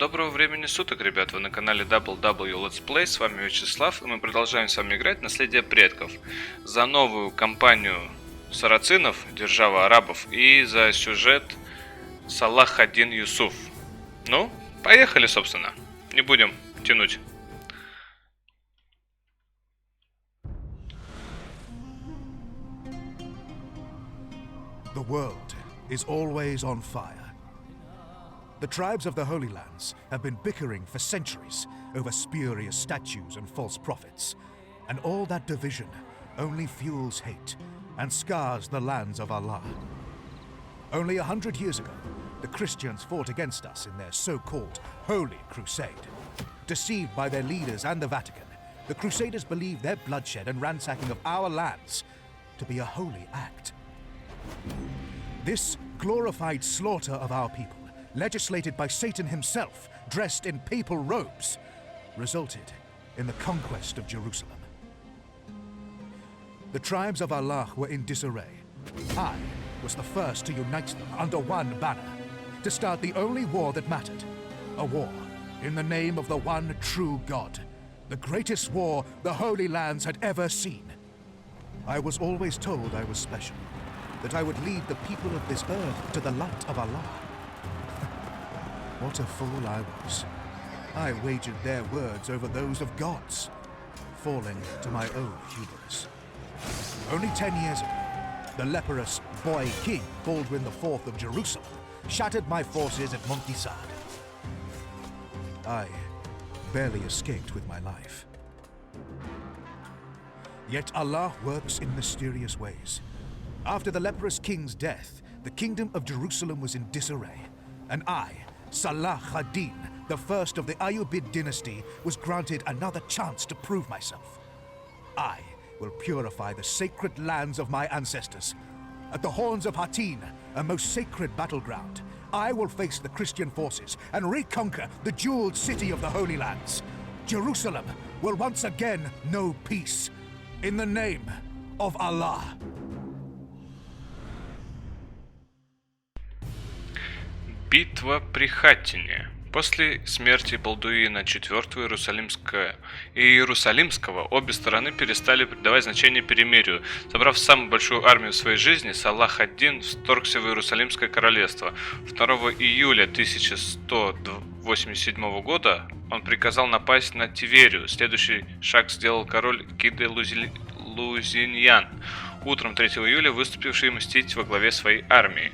Доброго времени суток, ребят, вы на канале DoubleWLetsPlay, с вами Вячеслав, и мы продолжаем с вами играть «Наследие предков» за новую кампанию сарацинов, держава арабов, и за сюжет Салах 1 Юсуф. Ну, поехали, собственно, не будем тянуть. The world is always on fire. The tribes of the Holy Lands have been bickering for centuries over spurious statues and false prophets, and all that division only fuels hate and scars the lands of Allah. Only 100 years ago, the Christians fought against us in their so-called Holy Crusade. Deceived by their leaders and the Vatican, the Crusaders believed their bloodshed and ransacking of our lands to be a holy act. This glorified slaughter of our people, legislated by Satan himself, dressed in papal robes, resulted in the conquest of Jerusalem. The tribes of Allah were in disarray. I was the first to unite them under one banner, to start the only war that mattered, a war in the name of the one true God, the greatest war the Holy Lands had ever seen. I was always told I was special, that I would lead the people of this earth to the light of Allah. What a fool I was. I wagered their words over those of God's, falling to my own hubris. Only 10 years ago, the leprous boy king Baldwin IV of Jerusalem shattered my forces at Montissad. I barely escaped with my life. Yet Allah works in mysterious ways. After the leprous king's death, the kingdom of Jerusalem was in disarray, and I, Salah ad-Din, the first of the Ayyubid dynasty, was granted another chance to prove myself. I will purify the sacred lands of my ancestors. At the Horns of Hattin, a most sacred battleground, I will face the Christian forces and reconquer the jeweled city of the Holy Lands. Jerusalem will once again know peace. In the name of Allah. Битва при Хаттине. После смерти Балдуина IV Иерусалимского обе стороны перестали придавать значение перемирию. Собрав самую большую армию в своей жизни, Салах ад-Дин вторгся в Иерусалимское королевство. 2 июля 1187 года он приказал напасть на Тиверию. Следующий шаг сделал король Гиде Лузиньян, утром 3 июля выступивший мстить во главе своей армии.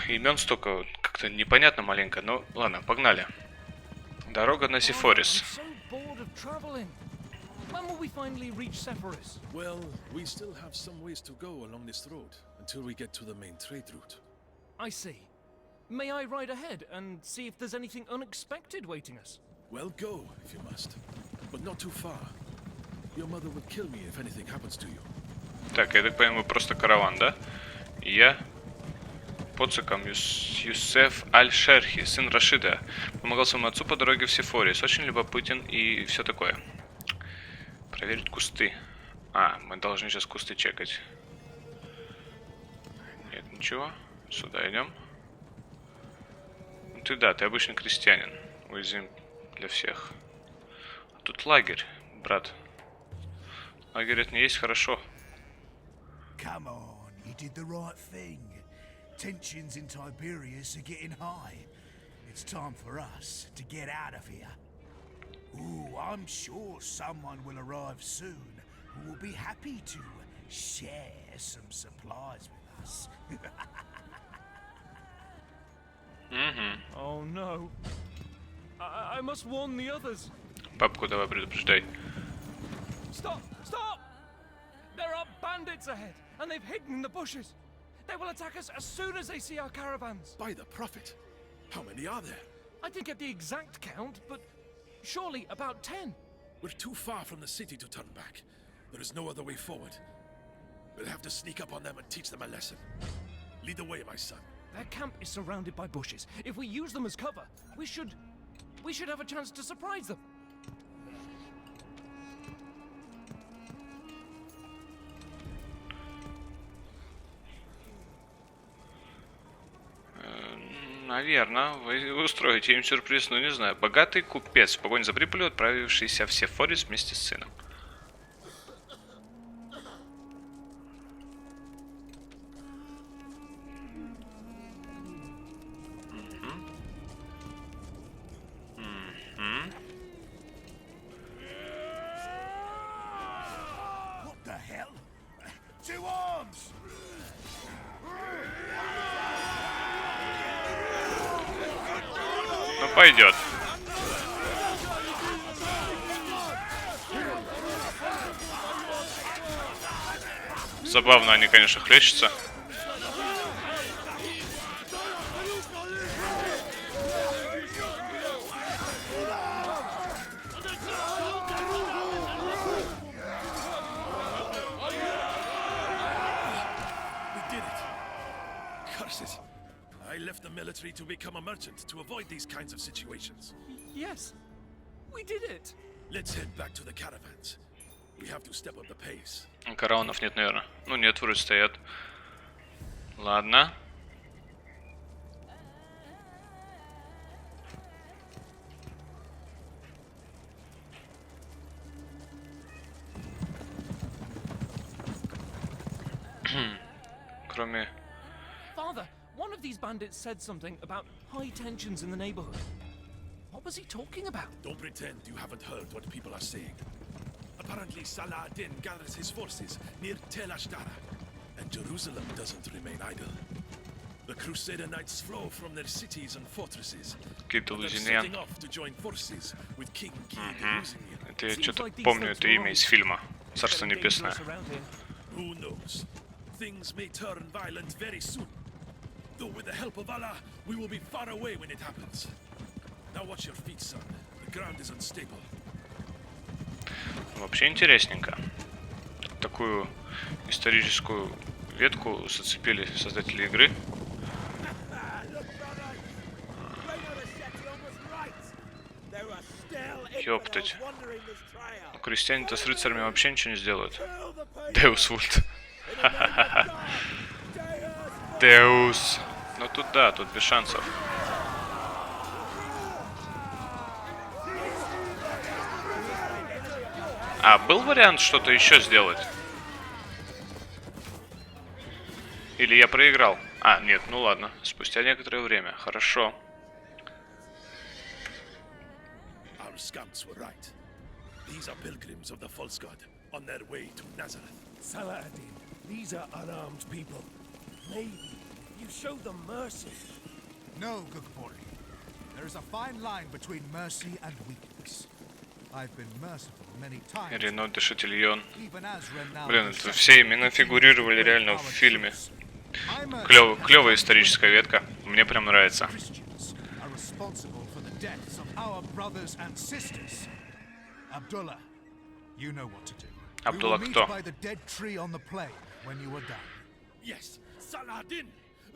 Имен столько, как-то непонятно маленько, но ладно, погнали. Дорога на Сифорис. Well, we still have some ways to go along this road until we get to the main trade route. I see. May I ride ahead and see if there's anything unexpected waiting us? Well, go if you must, but not too far. Your mother would kill me if anything happens to you. Так, я так понимаю, просто караван, да? Я Поцикам Юсеф Аль-Шерхи, сын Рашида, помогал своему отцу по дороге в Сифорис. Очень любопытен и все такое. Проверить кусты. Мы должны сейчас кусты чекать. Нет, ничего. Сюда идем. Ну, ты обычный крестьянин. Уязвим для всех. А тут лагерь, брат. Лагерь это не есть хорошо. Come on, you did the right thing. Tensions in Tiberias are getting high. It's time for us to get out of here. Ooh, I'm sure someone will arrive soon who will be happy to share some supplies with us. Oh no. I must warn the others. Папку давай предупреждай. Stop! Stop! There are bandits ahead, and they've hidden in the bushes. They will attack us as soon as they see our caravans. By the Prophet! How many are there? I didn't get the exact count, but surely about 10. We're too far from the city to turn back. There is no other way forward. We'll have to sneak up on them and teach them a lesson. Lead the way, my son. Their camp is surrounded by bushes. If we use them as cover, we should have a chance to surprise them. Наверное, вы устроите им сюрприз, ну не знаю. Богатый купец в погоне за прибылью, отправившийся в Сефорис вместе с сыном. What the hell? To arms! Ну пойдет. Забавно они, конечно, хлещутся. I left the military to become a merchant to avoid these kinds of situations. Yes, we did it. Let's head back to the caravans. We have to step up the pace. Караванов нет, наверное. Ну нет, вроде стоят. Ладно. Кроме... Father, one of these bandits said something about high tensions in the neighborhood. What was he talking about? Don't pretend you haven't heard what people are saying. Apparently Salah ad-Din gathers his forces near Tel Ashtara, and Jerusalem doesn't remain idle. The Crusader knights flow from their cities and fortresses. They're setting off to join forces with King Kiev. Это я что-то помню это имя из фильма «Царство небесное». Who knows? Things may turn violent very soon. Though with the help of Allah, we will be far away when it happens. Now watch your feet, son. The ground is unstable. Вообще интересненько. Такую историческую ветку зацепили создатели игры. Ёптать. Ну, крестьяне-то с рыцарями вообще ничего не сделают. Деус Вульт. Деус. Ну тут да, тут без шансов. А, был вариант что-то еще сделать? Или я проиграл? А, нет, ну ладно. Спустя некоторое время. Хорошо. These are pilgrims of the false god on their way to Nazareth. Salah ad-Din, these are unarmed people. Maybe you show them mercy. No, Gugpori. There is a fine line between mercy and weakness. I've been merciful many times. Рено Дешатильон. Even as renowned Блин, это все имена фигурировали реально в фильме. Клевая историческая ветка. Мне прям нравится. Christians are responsible for the deaths of our brothers and sisters. Abdullah, you know what to do. Абдулла We will кто? meet by the dead tree on the plain when you are done. Yes, Salah ad-Din.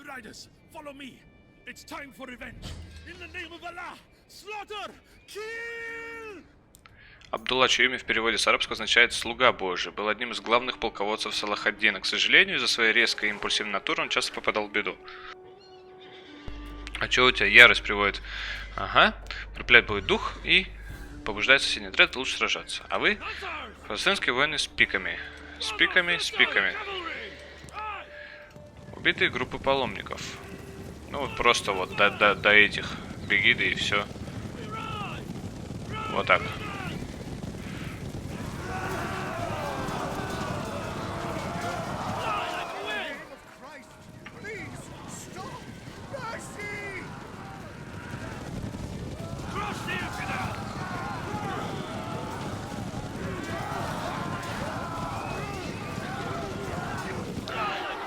Riders, follow me. It's time for revenge. In the name of Allah, slaughter, kill! Абдулла, чье имя в переводе с арабского означает «слуга Божий», был одним из главных полководцев Салах ад-Дина. К сожалению, из-за своей резкой и импульсивной натуры он часто попадал в беду. А чё у тебя? Ярость приводит. Ага. Припляет будет дух и побуждает соседний отряд лучше сражаться. А вы? Палестинские воины с пиками. С пиками, с пиками. Убитые группы паломников. Ну вот просто вот до этих беги, да и все. Вот так.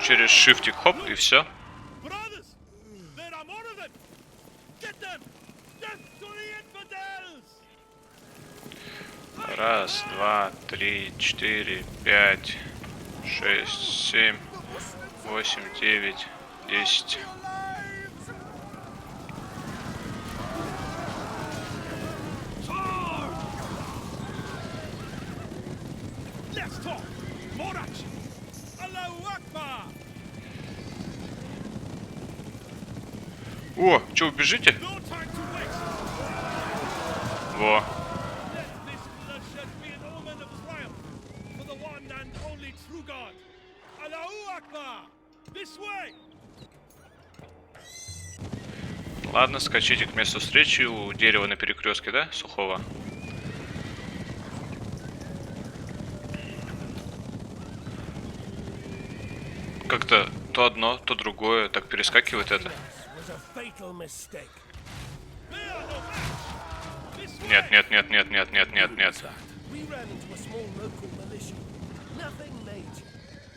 Через shiftик хоп и все. Раз, два, три, четыре, пять, шесть, семь, восемь, девять, 10. О, чё, убежите? No time to waste. Во. Let this bloodshed be an omen of triumph for the one and only true God. Allahu Akbar! This way! Ладно, скачите к месту встречи у дерева на перекрестке, да? Сухого. Как-то то одно, то другое, так перескакивает это. Was a fatal mistake. They are no match! This way! Нет, нет, нет, нет, нет, нет, нет, нет. We ran into a small local militia. Nothing major.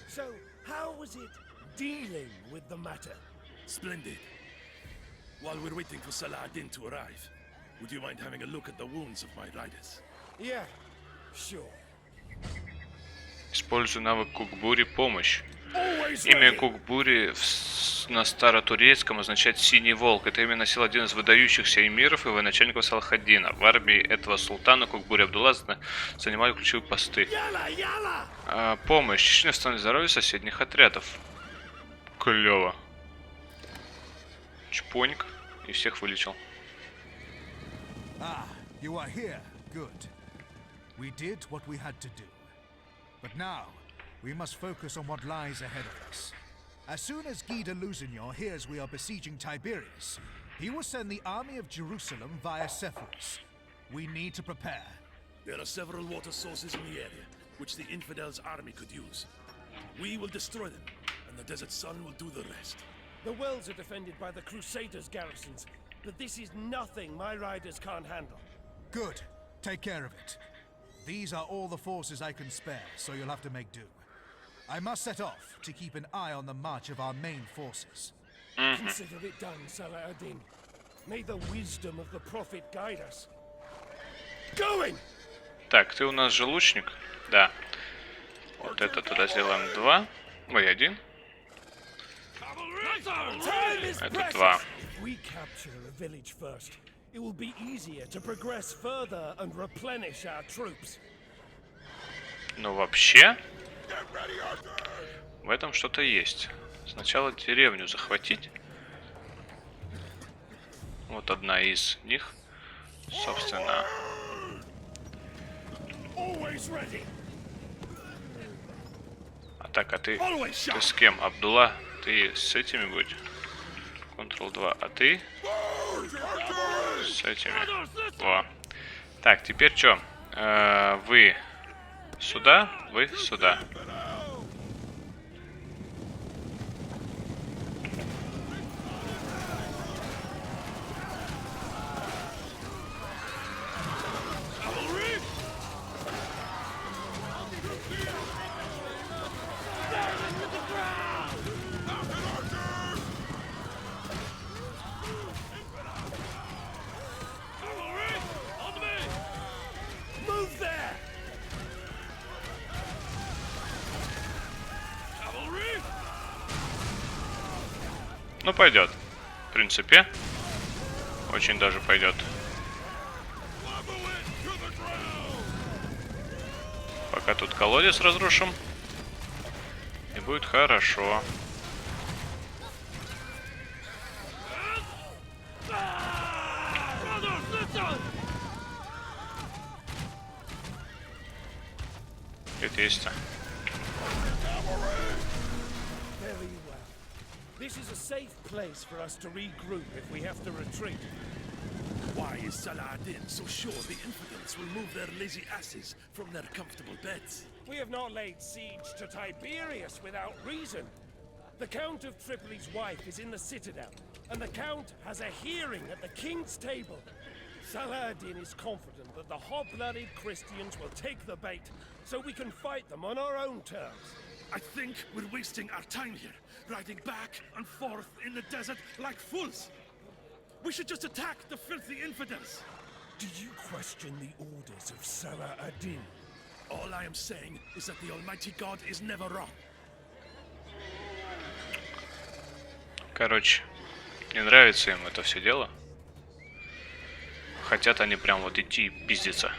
So, how was it dealing with the matter? Splendid. While we're waiting for Saladin to arrive, would you mind having a look at the wounds of my riders? Yeah, sure. Используй навык Кукбури «Помощь». Always Имя ready. Кукбури на старотурецком означает «синий волк». Это имя носил один из выдающихся эмиров и военачальников Салахаддина. В армии этого султана Кукбури Абдулла занимали ключевые посты. Yalla, yalla! Помощь. Частично восстановить здоровье соседних отрядов. Клево. Чпоник. И всех вылечил. Ah, you are here. Good. We did what we had to do. But now, we must focus on what lies ahead of us. As soon as Guy de Lusignan hears we are besieging Tiberias, he will send the army of Jerusalem via Sepphoris. We need to prepare. There are several water sources in the area, which the infidels' army could use. We will destroy them, and the desert sun will do the rest. The wells are defended by the Crusaders' garrisons, but this is nothing my riders can't handle. Good. Take care of it. These are all the forces I can spare, so you'll have to make do. I must set off to keep an eye on the march of our main forces. Consider it done, Saladin. May the wisdom of the Prophet guide us. Going! Так, ты у нас же лучник? Да. Вот это туда сделаем 2. Ой, 1. Time is Это precious. 2. If we capture a village first, it will be easier to progress further and replenish our troops. Ну вообще, в этом что-то есть. Сначала деревню захватить. Вот одна из них, собственно. Always ready. А так, а ты с кем? Абдулла? Ты с этими будь? Ctrl-2. А ты? С этими. Во. Так, теперь что? Вы сюда, вы сюда. Move there! Ну, пойдет. В принципе. Очень даже пойдет. Пока тут колодец разрушим. И будет хорошо. Это есть. Very well. This is a safe place for us to regroup if we have to retreat. Why is Saladin so sure the infidels will move their lazy asses from their comfortable beds? We have not laid siege to Tiberias without reason. The Count of Tripoli's wife is in the citadel, and the Count has a hearing at the king's table. Saladin is confident that the hot-blooded Christians will take the bait, so we can fight them on our own terms. I think we're wasting our time here, riding back and forth in the desert like fools. We should just attack the filthy infidels. Do you question the orders of Saladin? All I am saying is that the Almighty God is never wrong. Короче, не нравится им это все дело. Хотят они прям вот идти и пиздиться.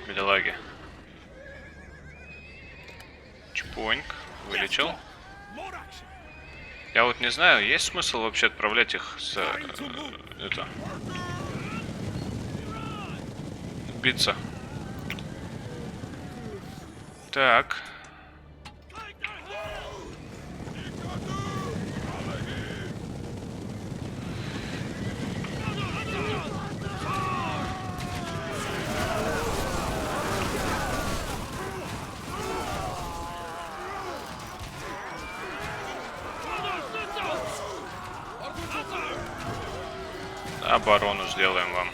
Бедолаги. Чпоньк. Вылечил. More action. Я вот не знаю, есть смысл вообще отправлять их с... это... биться. Так. Оборону сделаем вам.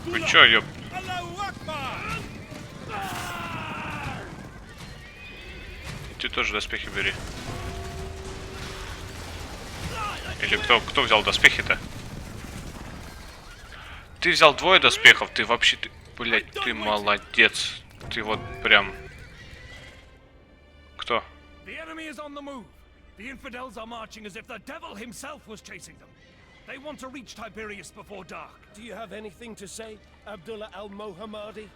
Вы чё, ёп? Ты тоже доспехи бери. Или кто взял доспехи-то? Ты взял 2 доспехов, ты вообще, ты, блядь, ты молодец. Ты вот прям... Кто? The enemy is on the move. The infidels are marching as if the devil himself was chasing them. They want to reach Tiberias before dark. Do you have anything to say, Abdullah al-Mohammadi?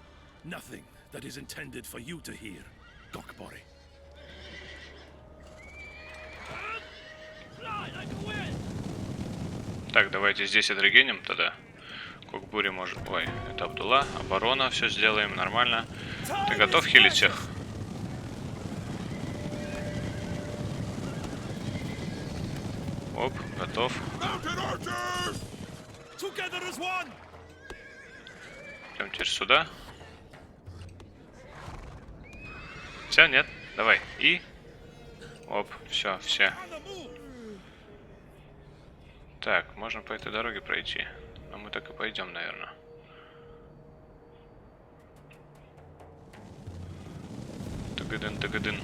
Nothing that is intended for you to hear, Gokbori. Так, давайте здесь отрегеним тогда. Кокбури может... Ой, это Абдулла. Оборона, все сделаем нормально. Ты готов хилить всех? Оп, готов. Идем теперь сюда. Все, нет? Давай. И... Оп, все, все. Так, можно по этой дороге пройти. Но мы так и пойдем, наверное. Тагадын, тагадын.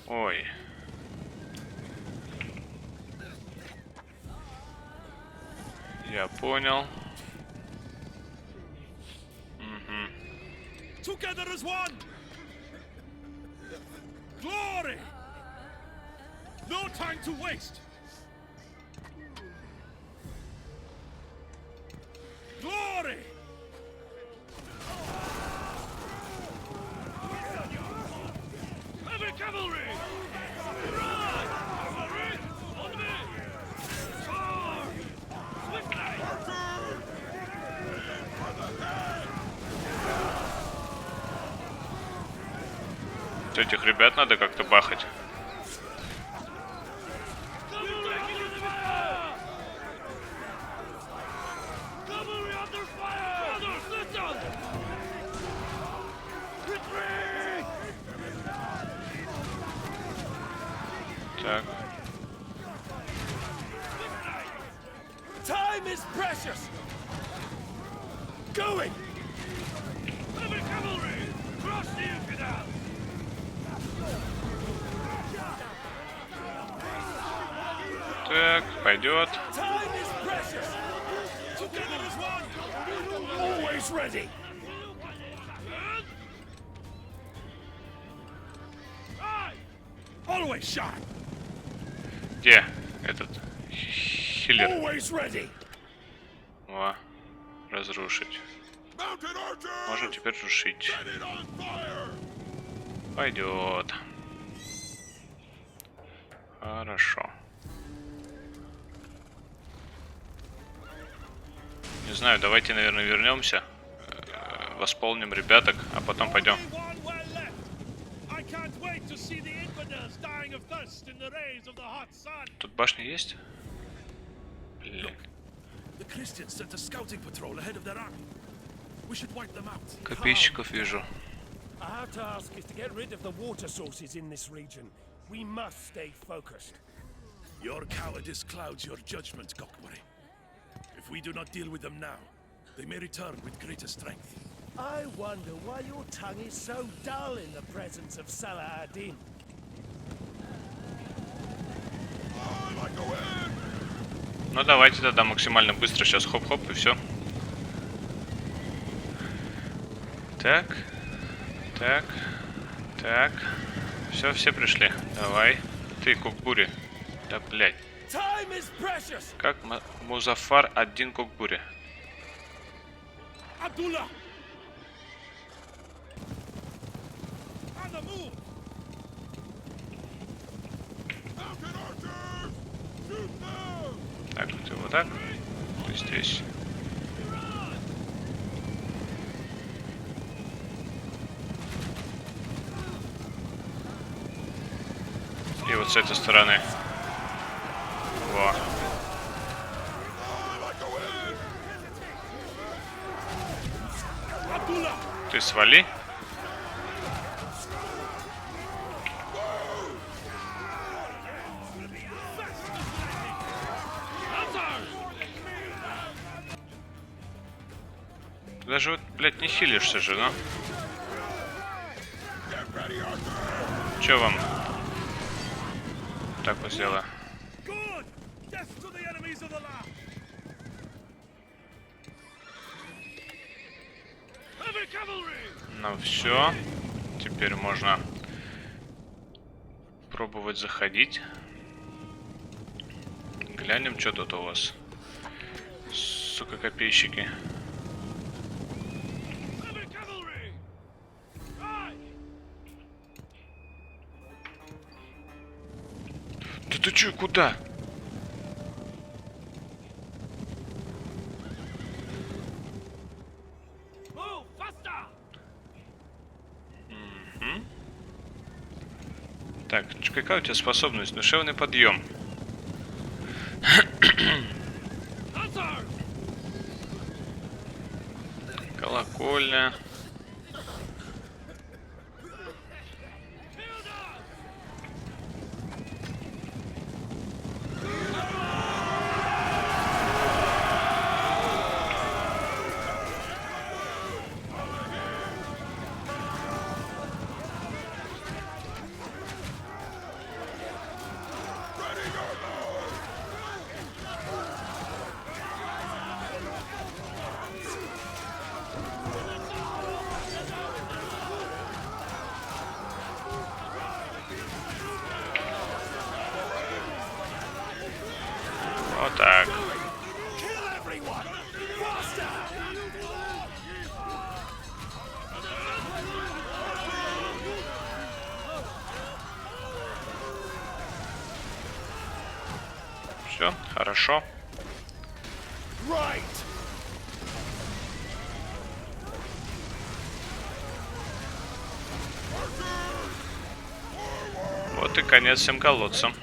Ой. Я понял. Together as one! Glory! No time to waste! Glory! Heavy cavalry! Run! Cavalry! On me! Charge! Swiftly! Этих ребят надо как-то бахать. Так. Time is precious! Going! Heavy cavalry! Crush the infidels! Так, пойдет. Time is precious! Together as one! Always ready! Always sharp! Где этот хиллер? Always ready! О, разрушить. Можно теперь рушить. Пойдет. Хорошо. Не знаю, давайте, наверное, вернемся. Восполним ребяток, а потом пойдем. Тут башня есть? Блин. Копейщиков вижу. Our task is to get rid of the water sources in this region. We must stay focused. Your cowardice clouds your judgment, Gokbori. If we do not deal with them now, they may return with greater strength. I wonder why your tongue is so dull in the presence of Salah ad-Din. Ну давайте тогда максимально быстро сейчас хоп-хоп и все. Так, так, Так. Все пришли. Давай. Ты, Кукбури. Да, блядь. Как Музафар один Кукбури? Abdullah! Так, ты вот так. Ты здесь. И вот с этой стороны. Во. Ты свали. Ты даже вот, блядь, не хилишься же, ну? Чё вам? Так вот сделаю. Ну все. Теперь можно пробовать заходить. Глянем, что тут у вас. Сука, копейщики. Да ты чё, куда? Так, какая у тебя способность? Душевный подъем. Колокольня. Вот так. Все, хорошо. Вот и конец всем колодцам.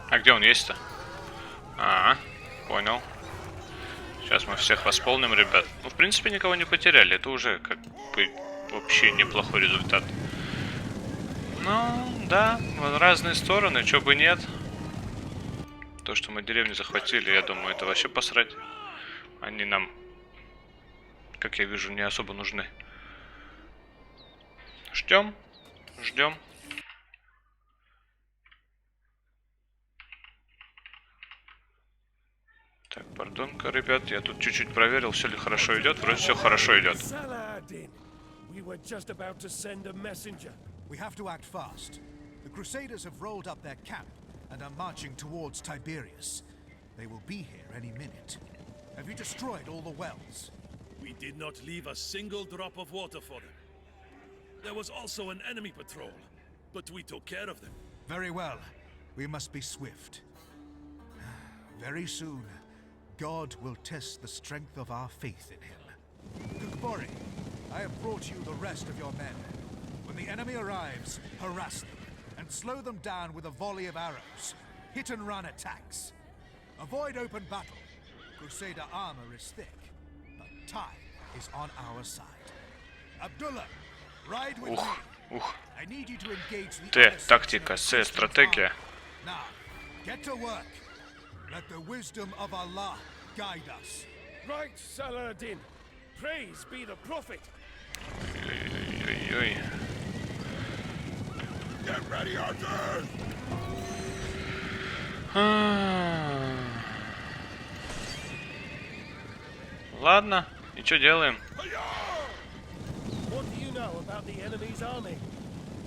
А где он есть-то? Ага, понял. Сейчас мы всех восполним, ребят. Ну, в принципе, никого не потеряли. Это уже как бы вообще неплохой результат. Ну, да, в разные стороны, чё бы нет. То, что мы деревню захватили, я думаю, это вообще посрать. Они нам, как я вижу, не особо нужны. Ждем, ждем. Так, пардон-ка, ребят, я тут чуть-чуть проверил, все ли хорошо идет. Вроде все хорошо идет. We have to act fast. The Crusaders have rolled up their camp and are marching towards Tiberias. They will be here any minute. Have you destroyed all the wells? We did not leave a single drop of water for them. There was also an enemy patrol, but we took care of them. Very well. We must be swift. Very soon, God will test the strength of our faith in him. Kukbori, I have brought you the rest of your men. When the enemy arrives, harass them and slow them down with a volley of arrows. Hit and run attacks. Avoid open battle. Crusader armor is thick, but time is on our side. Abdullah, ride with me. I need you to engage the Т. Тактика. С. Стратегия. Now, get to work. Let the wisdom of Allah guide us. Right, Saladin. Praise be the prophet. Ой-ой-ой. Get ready, archers! Ладно, и что делаем? What do you know about the enemy's army?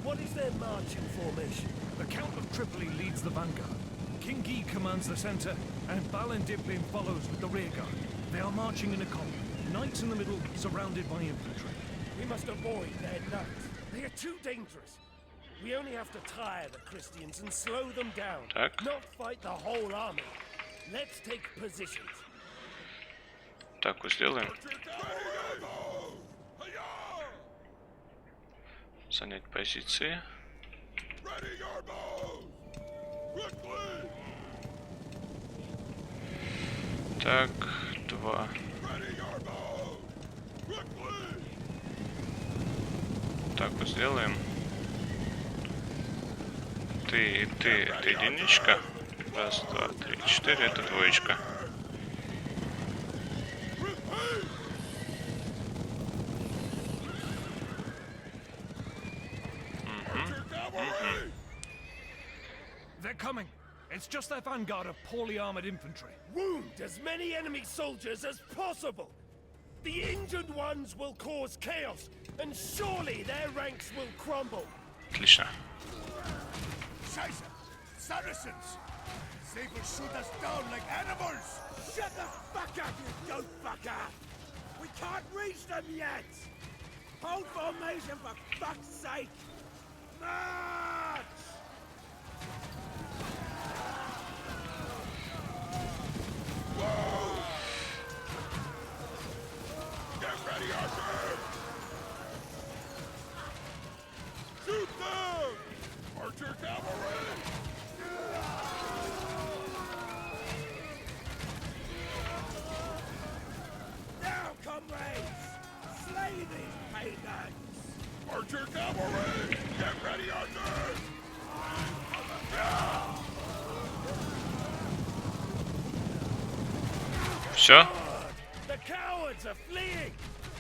What is their marching formation? The Count of Tripoli leads the vanguard. King Guy commands the center, and Balin-Diblin follows with the rear guard. They are marching in a column. Knights in the middle, surrounded by infantry. We must avoid their knights. They are too dangerous. We only have to tire the Christians and slow them down. Так. Not fight the whole army. Let's take positions. Так вот сделаем. Занять позиции. Так, 2. Так вот сделаем. Ты и ты, это единичка. Раз, два, три, 4, это двоечка. They're coming. It's just their vanguard of poorly armored infantry. Wound as many enemy soldiers as possible. The injured ones will cause chaos, and surely their ranks will crumble. Отлично. Scheiße! Saracens! They will shoot us down like animals! Shut the fuck up, you goat fucker! We can't reach them yet! Hold formation for fuck's sake! March! Get ready, Archer! Shoot them! Archer cavalry! Now, comrades! Slay these pagans! Archer cavalry! Get ready, Archer! Все? The cowards are fleeing!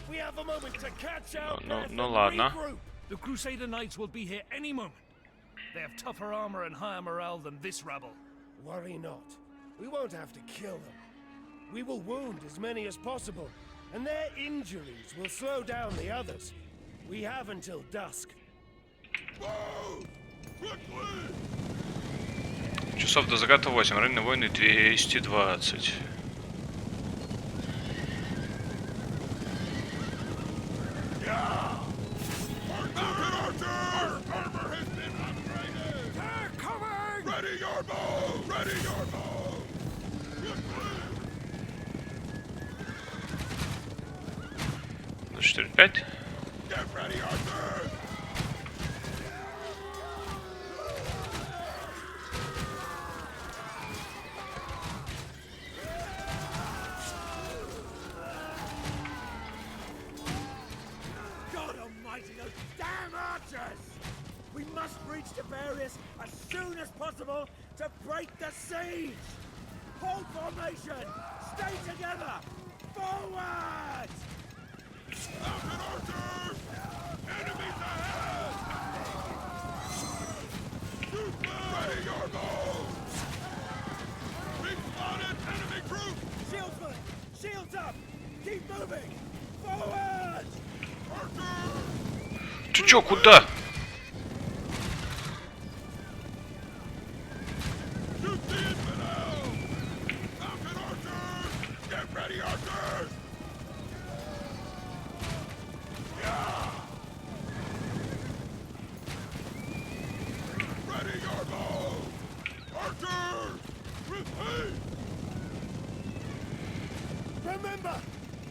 We have a moment to catch our breath ну and ладно. regroup. The Crusader Knights will be here any moment. They have tougher armor and higher morale than this rabble. Worry not. We won't have to kill them. We will wound as many as possible, and their injuries will slow down the others. We have until dusk. Move! Quickly! Часов до заката 8. Рынные войны 220. Archer! Armor has been upgraded! They're coming! Ready your bow! Ready your bow! Quickly! 4-5. Get ready, Archer! God almighty, those damn archers! We must reach Tiberius as soon as possible to break the siege! Hold formation! Stay together! Forward! Mounted archers! Enemies ahead! Shoot them! Ready your bow! We've spotted enemy troops! Shieldsmen! Shields up! Keep moving! Forward! Archers! Ты чё, куда? Shoot the infidel! Mounted archers! Get ready, archers! Ready your bow! Archers! Repeat! Remember,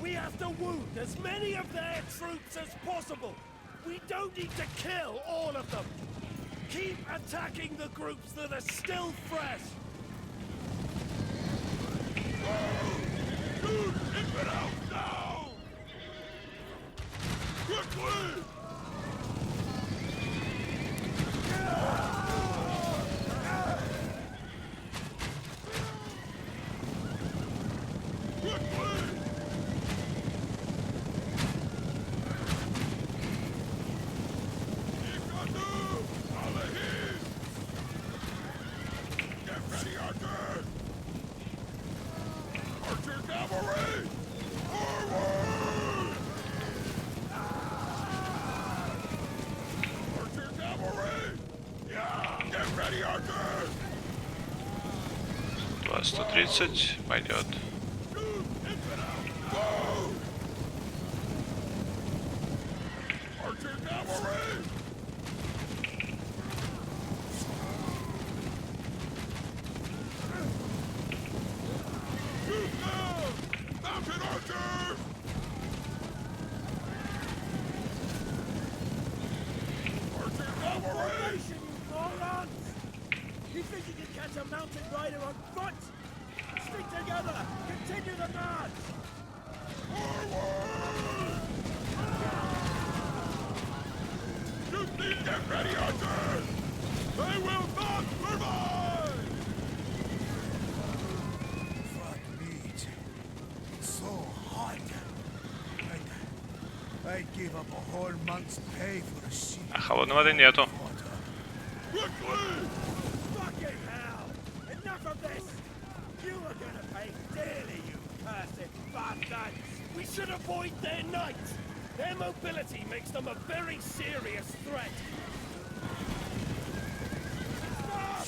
we have to wound as many of their troops as possible. We don't need to kill all of them. Keep attacking the groups that are still fresh. Shoot infidels down! Quickly! Quickly! Ikadu! Salahim! Get ready, Archer! Archer cavalry! 130 пойдет. You think you can catch a mountain rider on foot? Stick together! Continue the march! Forward! You need them ready, archers! They will not survive! Fuck meat. So hot. I'd give up a whole month's pay for a sheep. А холодной воды нету. Quickly! Fucking hell! Enough of this! You are gonna pay dearly, you cursed bastards! We should avoid their night! Their mobility makes them a very serious threat! Stop!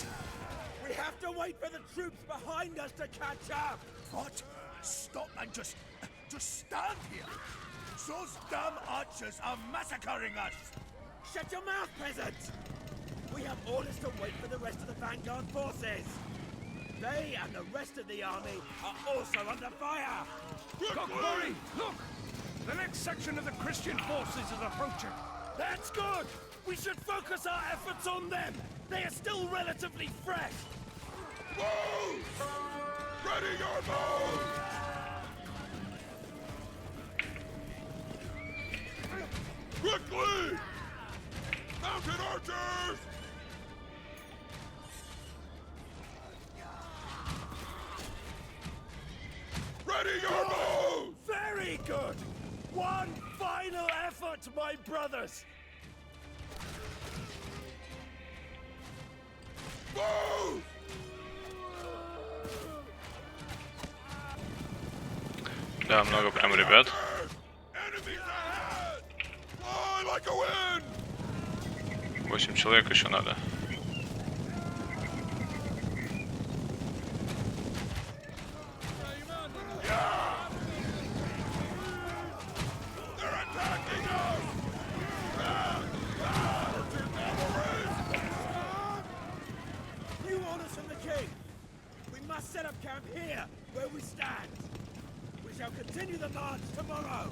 We have to wait for the troops behind us to catch up! What? Stop and just stand here. Those damn archers are massacring us. Shut your mouth, peasant! We have orders to wait for the rest of the vanguard forces. They and the rest of the army are also under fire. Look, Murray! Look! The next section of the Christian forces is approaching. That's good! We should focus our efforts on them! They are still relatively fresh! Move! Ready your bows! Quickly! Mounted archers! Ready your bows! Very good! One final effort, my brothers! Move! Да, много прям ребят. Enemies ahead! Fly like a wind! 8 человек еще надо. They're attacking us! New orders from the king! We must set up camp here, where we stand! We shall continue the march tomorrow!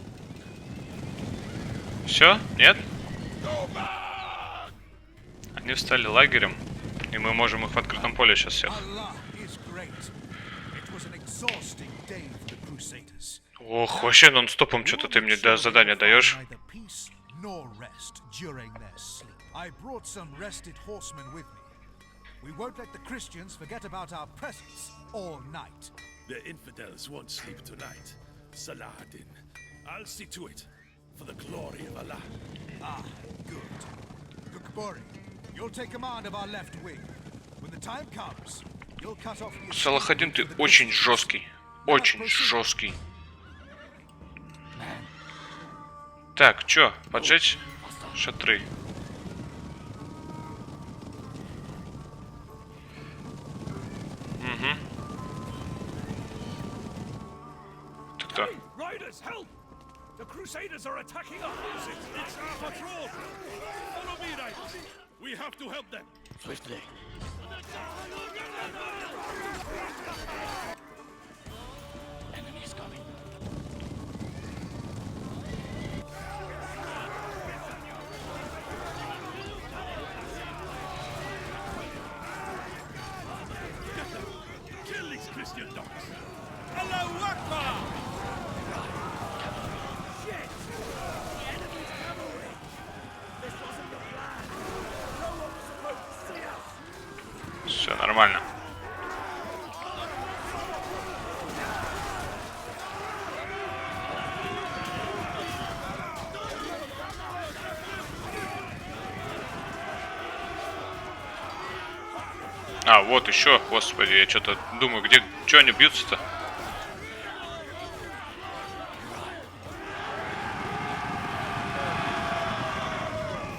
Все? Нет? Go back! Они встали лагерем, и мы можем их в открытом поле сейчас всех. Allah is great. It was an exhausting day for the Crusaders. Ох, вообще нон-стопом что-то ты мне задание даешь. Neither peace nor rest during their sleep. I brought some rested horsemen with me. We won't let the Christians forget about our presence all night. The infidels won't sleep tonight. Saladin. I'll see to it. For the glory of Allah. Ah, good. Kukbori, you'll take command of our left wing. When the time comes, you'll cut off the... Салах один, ты очень жесткий. Очень жесткий. Так, чё, поджечь шатры. Угу. Ты кто? Riders, help! The Crusaders are attacking our forces! It's our patrol! Follow me, riders! We have to help them! Swiftly! Enemies coming! Kill these Christian dogs! Allahu Akbar! Shit! The enemy's cavalry! This wasn't the plan! No one was supposed to see us! Все нормально. А, вот еще, господи, я что-то думаю, где, что они бьются-то?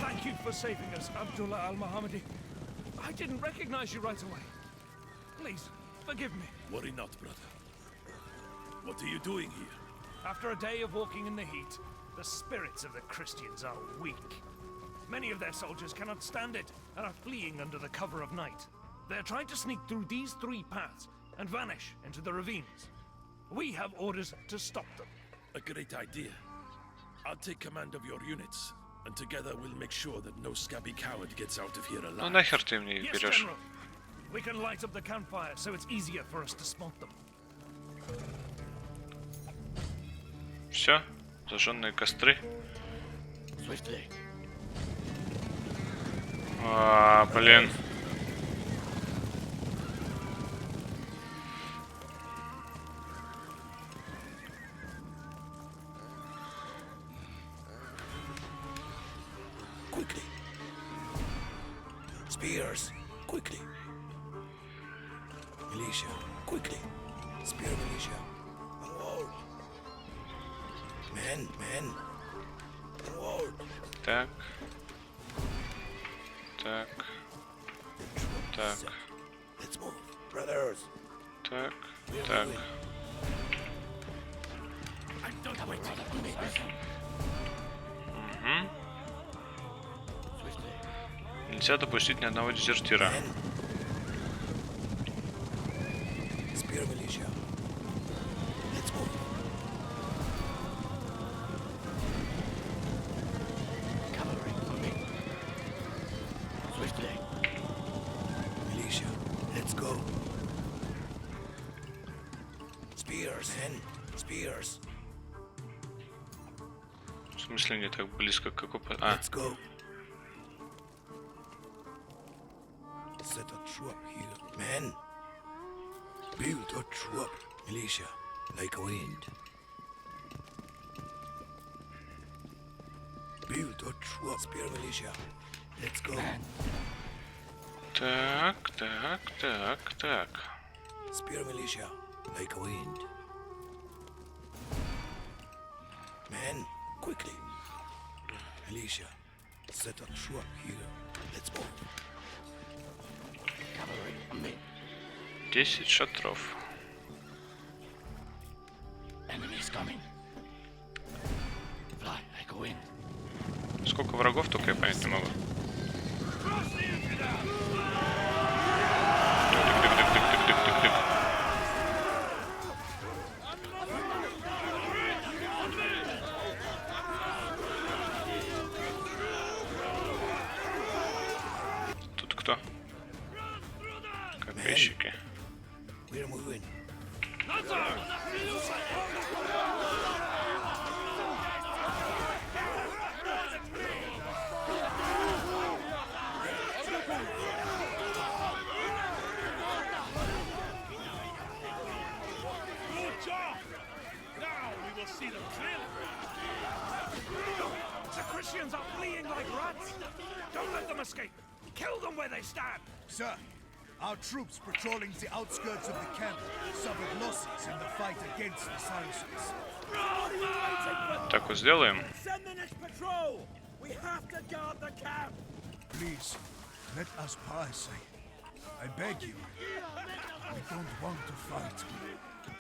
Thank you for saving us, Abdullah al-Muhammadi. I didn't recognize you right away. Please, forgive me. Worry not, brother. What are you doing here? After a day of walking in the heat, the spirits of the Christians are weak. Many of their soldiers cannot stand it and are fleeing under the cover of night. They're trying to sneak through these 3 paths and vanish into the ravines. We have orders to stop them. A great idea. I'll take command of your units, and together we'll make sure that no scabby coward gets out of here Ну alive. нахер ты мне их Yes, берешь? General. We can light up the campfire so it's easier for us to spot them. Все, зажженные костры. А, блин. Quickly. Spears, quickly. Militia, quickly. Spear militia. Unwall. Men. Unwall. Так. Так. Так. Let's move, brothers. Так. Так. I'm done waiting. Угу. Нельзя допустить ни одного дезертира. Spear militia. Let's move. Cavalry for me. Swiftly. Militia, let's go. Spears, men. Spears. В смысле не так близко, как у... А, Let's go. Set a trap here. Men. Build a trap. Militia, like a wind. Build a trap. Spear militia. Let's go. так, так, так, так. Spear militia, like a wind. Men, quickly. Militia, set a trap here. Let's move. 10 шатров. Enemies coming. Fly like a wind. Сколько врагов, только я понять не могу. Тык-тык-тык-тык-тык-тык-тык. Тут кто? Копейщики. We're moving. Good job! Now we will see them clearly. The Christians are fleeing like rats. Don't let them escape. Kill them where they stand. Sir, our troops patrolling the outskirts of the camp suffered losses in the fight against the Saracens. Так вот сделаем. Send the next patrol! We have to guard the camp! Please, let us pass. I beg you. We don't want to fight.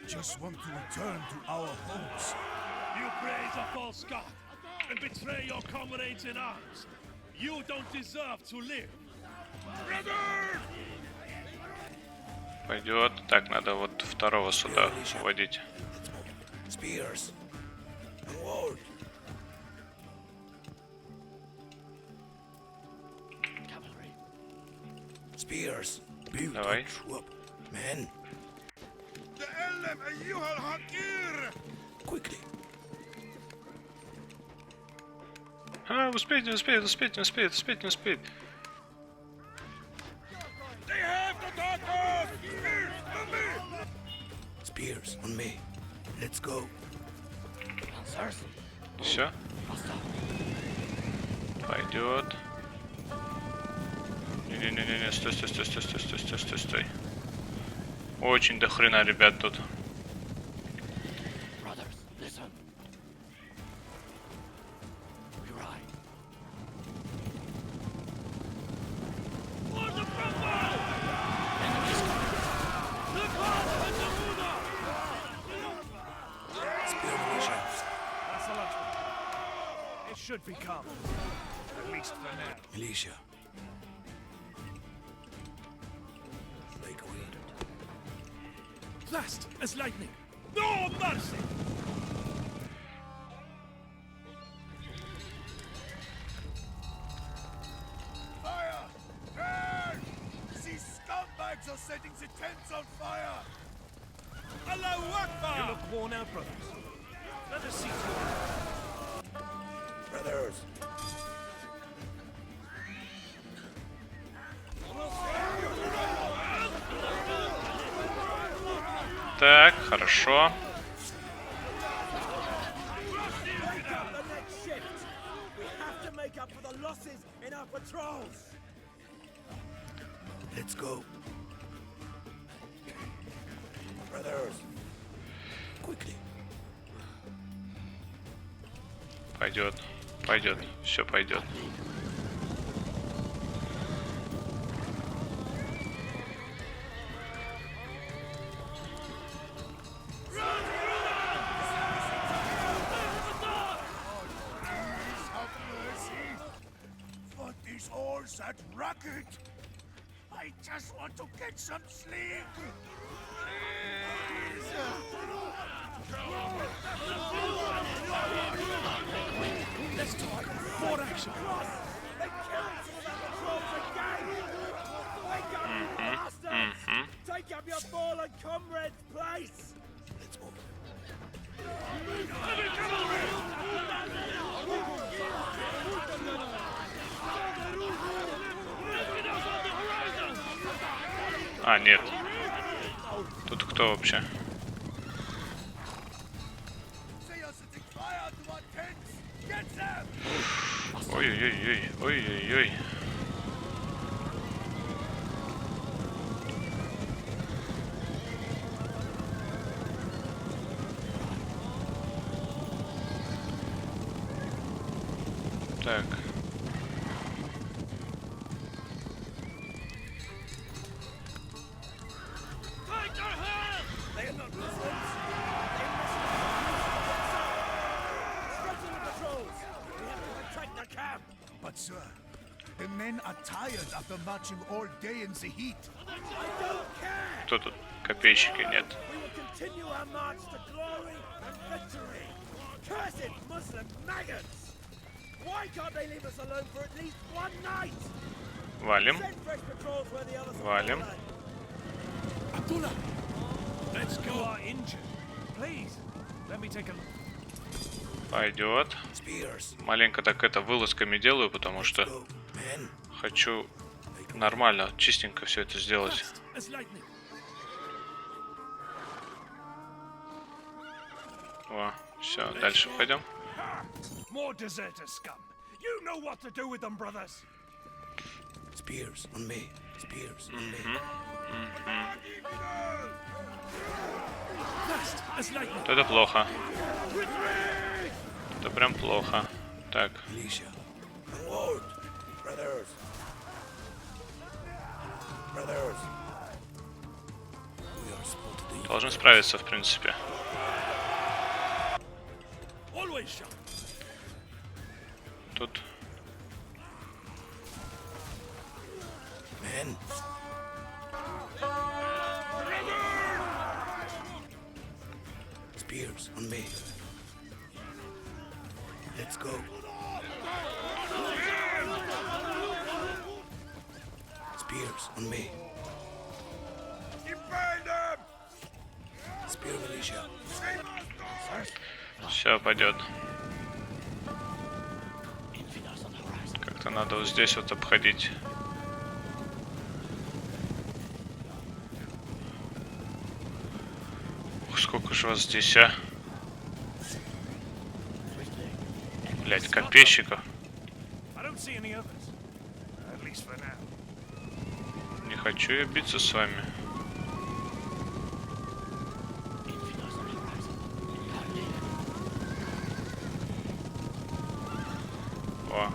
Just want to return to our homes. You praise a false god and betray your comrades in arms. You don't deserve to live. Brother! Пойдет. Так, надо вот второго сюда уводить. Spears. Unwalled. Cavalry. Spears. Build Давай. a trap. Men. Quickly. А, успеть, не успеет, успеть, не успеет, успеть, не успеет. Spears on me. Let's go. Все. Пойдет. Не-не-не-не, стой, стой, стой, стой, стой, стой, стой, стой, стой. Очень до хрена ребят тут. should become. At least for now. Alicia. Make way. Fast as lightning. No mercy! Fire! Burn! These scumbags are setting the tents on fire! Allahu You Akbar! look worn out, brothers. Let us see to it. Brothers. Так, хорошо. The next shift. We have to make up for the losses in our patrols. Let's go. Brothers. Quickly. Пойдет, пойдет, все пойдет. Have mercy! What is all that racket? I just want to get some sleep! Please! Let's talk. More action. They killed some of our patrols again. Wake up, bastards! Take up your fallen comrade's place. Let's move. А, нет. Тут кто вообще? They are setting fire to our tents! Get them! Ой-ой-ой, ой-ой-ой. Так. They are not Muslims. They must Straighten the patrols. We have to attack the camp. But sir, the men are tired after marching all day in the heat. I don't care. Кто тут? Копейщики? Нет. We will continue our march to glory and victory. Cursed Muslim maggots! Why can't they leave us alone for at least one night? Валим. Send fresh patrols where the others are Валим. fallen. Abdullah. Let's go. You are injured. Please, let me take a look. Пойдет. Spears. Маленько так это вылазками делаю, потому что Go. Men. хочу нормально, чистенько все это сделать. Fast as lightning. О, все, дальше пойдем. More deserter scum. You know what to do with them, brothers. Spears on me. Spears on me. Fast as lightning. Вот это плохо. Это прям плохо. Так, Alicia. Onward. Brothers. Brothers. We are spotted. должны справиться, в принципе. Always sharp. Тут Men. Spears on me. Let's go. Spears on me. Defend them! Spear militia. все пойдет. Как-то надо вот здесь вот обходить. Ух, сколько же вас здесь, а? Блять, копейщиков. I don't see any others. At least for now. Не хочу я биться с вами. О.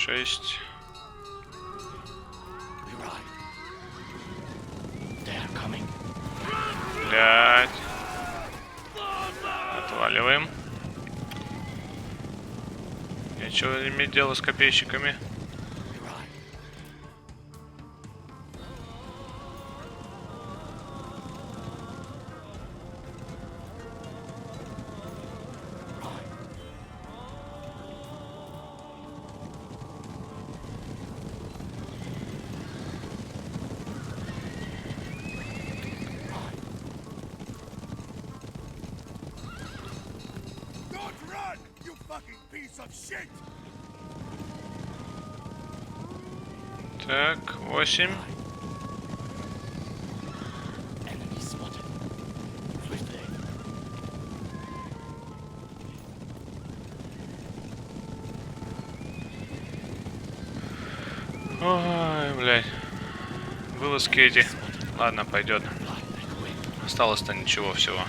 6. Блять. Отваливаем. Нечего иметь дело с копейщиками. Так, 8. Ой, блядь. Вылазки эти. Ладно, пойдет. Осталось-то ничего всего.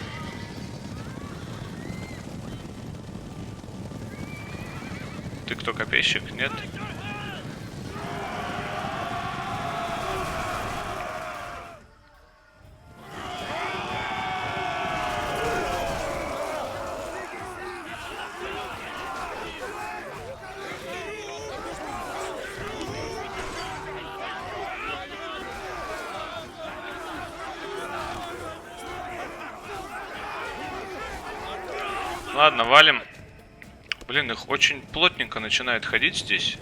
Ты кто, копейщик? Нет? Ладно, валим. Блин, их очень плотненько начинает ходить здесь.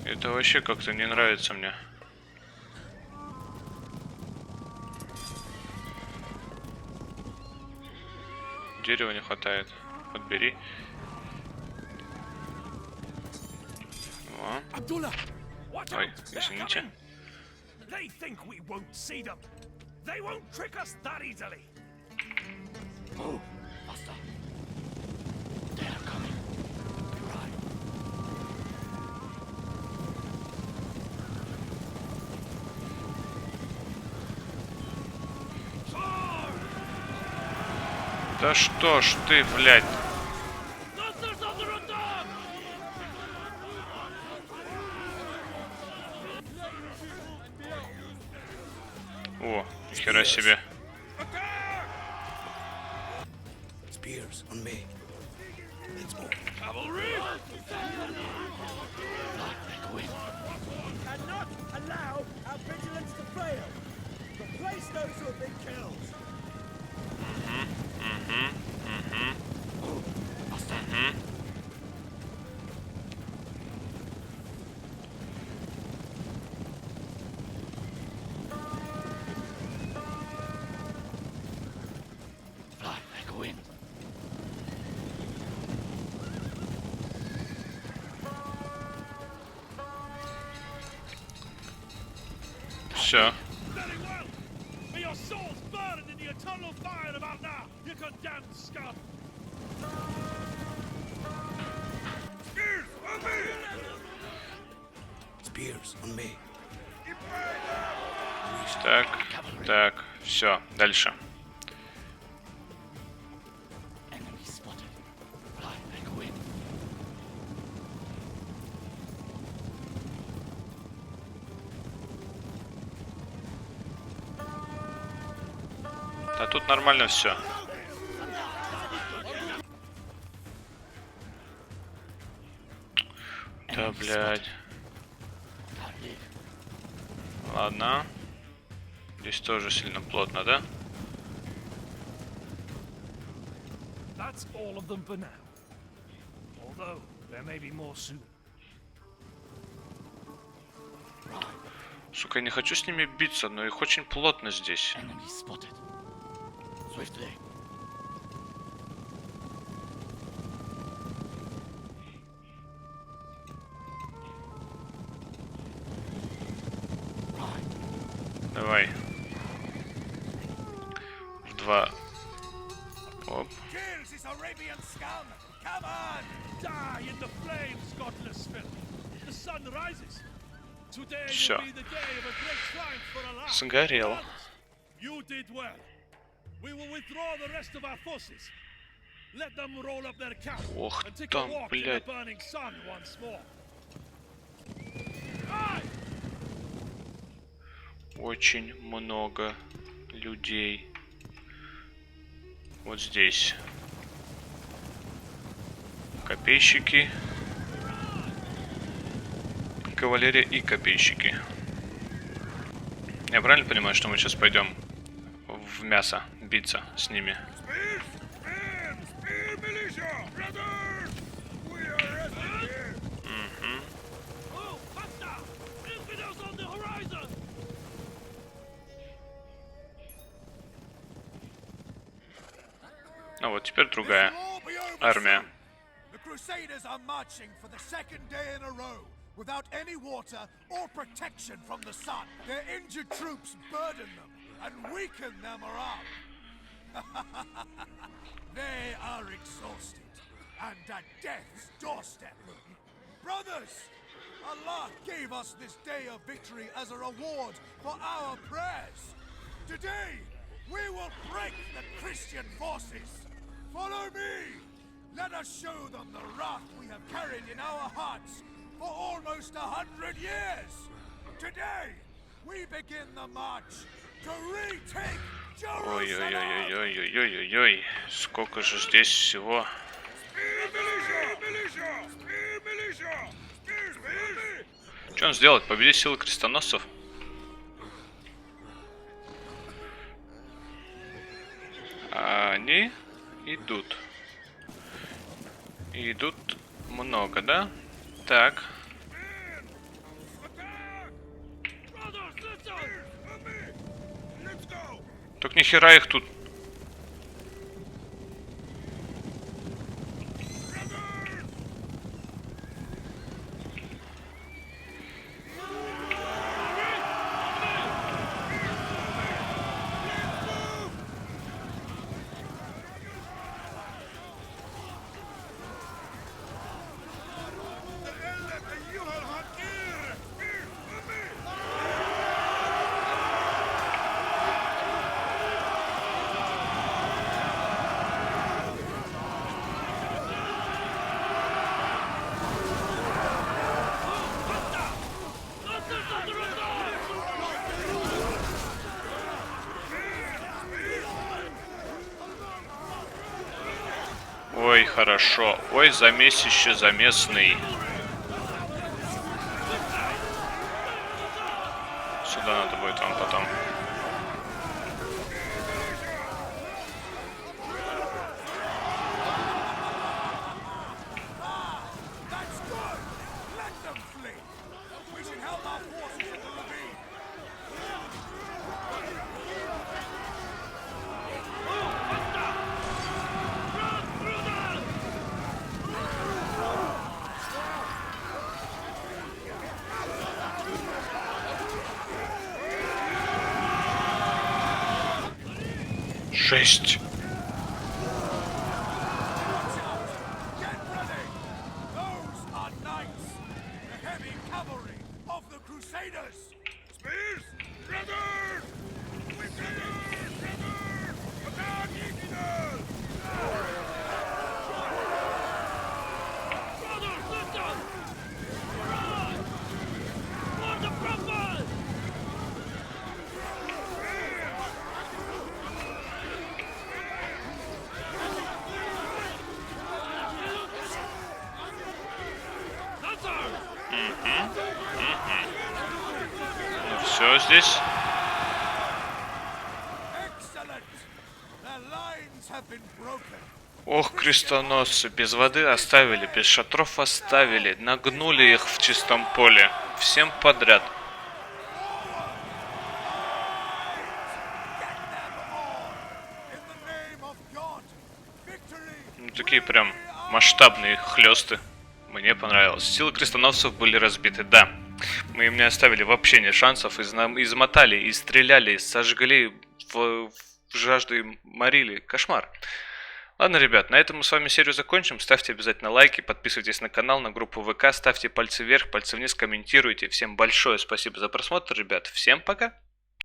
Это вообще как-то не нравится мне. Дерева не хватает. Подбери. О. Ой, извините. Да что ж ты, блядь. О, нихера себе. Все. Так, так, все, дальше. А тут нормально все. Да, блядь. Ладно. Здесь тоже сильно плотно, да? Сука, я не хочу с ними биться, но их очень плотно здесь. Давай. В 2. Оп. Все. Сгорел. Ох там, блядь. очень много людей. Вот здесь. Копейщики. Кавалерия и копейщики. Я правильно понимаю, что мы сейчас пойдем в мясо биться с ними? А вот теперь другая армия. Crusaders are marching for the second day in a row without any water or protection from the sun. Their injured troops burden them and weaken their morale. They are exhausted and at death's doorstep. Brothers, Allah gave us this day of victory as a reward for our prayers. Today, we will break the Christian forces. Follow me. Let us show them the wrath we have carried in our hearts for almost 100 years. Today, we begin the march to retake Jerusalem. Ой-ой-ой-ой-ой-ой-ой-ой. Сколько же здесь всего. Что он сделает? Победить силы крестоносцев? А они идут. И идут много, да? Так. Так нихера их тут. Ой, хорошо. Ой, замесище заместный. Сюда надо будет вам потом. Жесть. Ну все здесь. Ох, крестоносцы, без воды оставили, без шатров оставили, нагнули их в чистом поле. Всем подряд. Ну, такие прям масштабные хлесты. Мне понравилось. Силы крестоносцев были разбиты, да. Мы им не оставили вообще ни шансов. Измотали, и стреляли, сожгли, в жажду морили. Кошмар. Ладно, ребят, на этом мы с вами серию закончим. Ставьте обязательно лайки, подписывайтесь на канал, на группу ВК, ставьте пальцы вверх, пальцы вниз, комментируйте. Всем большое спасибо за просмотр, ребят. Всем пока!